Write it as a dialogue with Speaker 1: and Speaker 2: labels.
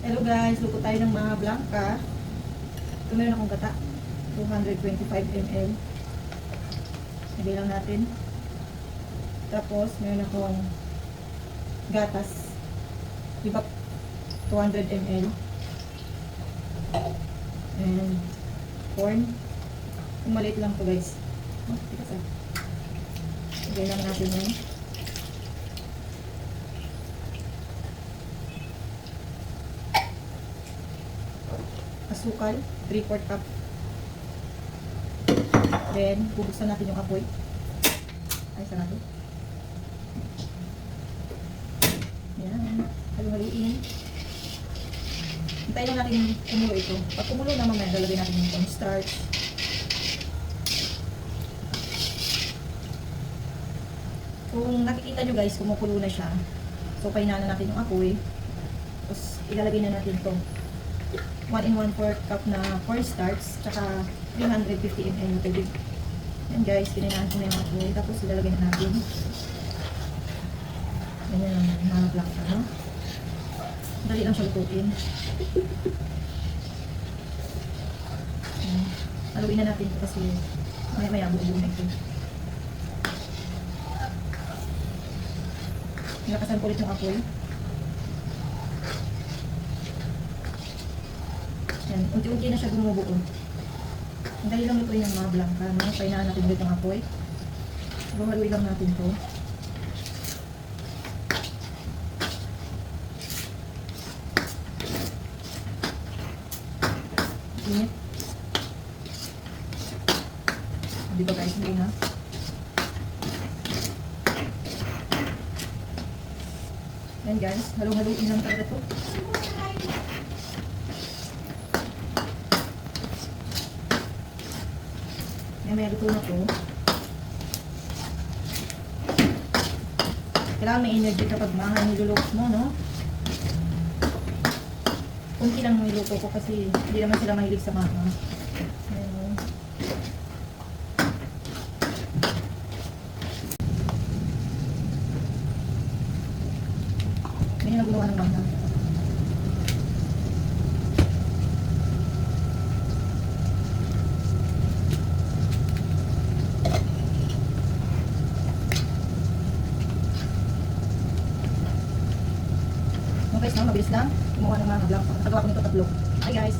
Speaker 1: Hello guys, luto tayo ng mga blanca. Ito meron akong gata. 225 ml. Lagay lang natin. Tapos meron akong gatas. Diba? 200 ml. And corn. Yung maliit lang to guys. Oh, tikas ah. Lagay lang natin yun. Asukal, 3/4 cup. Then, bubuksan natin yung apoy. Ay, saan natin? Yan. Halu-haluin. Hintayin lang natin kumulo ito. Pag kumulo na mamaya, lalagay natin yung cornstarch. Kung nakikita nyo guys, kumukulo na siya. So, pahinaan na natin yung apoy. Tapos, ilalagay na natin ito. 1 and 1/4 cup na cornstarch, tsaka 350 ml na tubig. Yan guys, pininahan ko na yung apoy. Tapos ilalagay na natin. Ganyan lang yung mga blanca, no? Dali lang siya lutuin. Haluin na natin ito kasi maya-maya buo-buo na ito. Nilakasan ko ulit yung apoy. Yan, unti-unti na siya bumubuo. Ang dali lang lutuin ng mga blanca, no? Pahinaan natin ulit ang apoy. Haluin lang natin ito. Init. Diba guys, hindi na. Yan guys, haluin lang talaga ito. May luto na to. Kailangan may energy kapag mga niluluto mo, no? Kunti lang niluto ko kasi hindi naman sila mahilig sa mga. Ayan. May naguluhan ng mga. Guys, no, mabilis lang. Gumawa ng mga blanca. Nakagawa ko nito 3. Hi guys!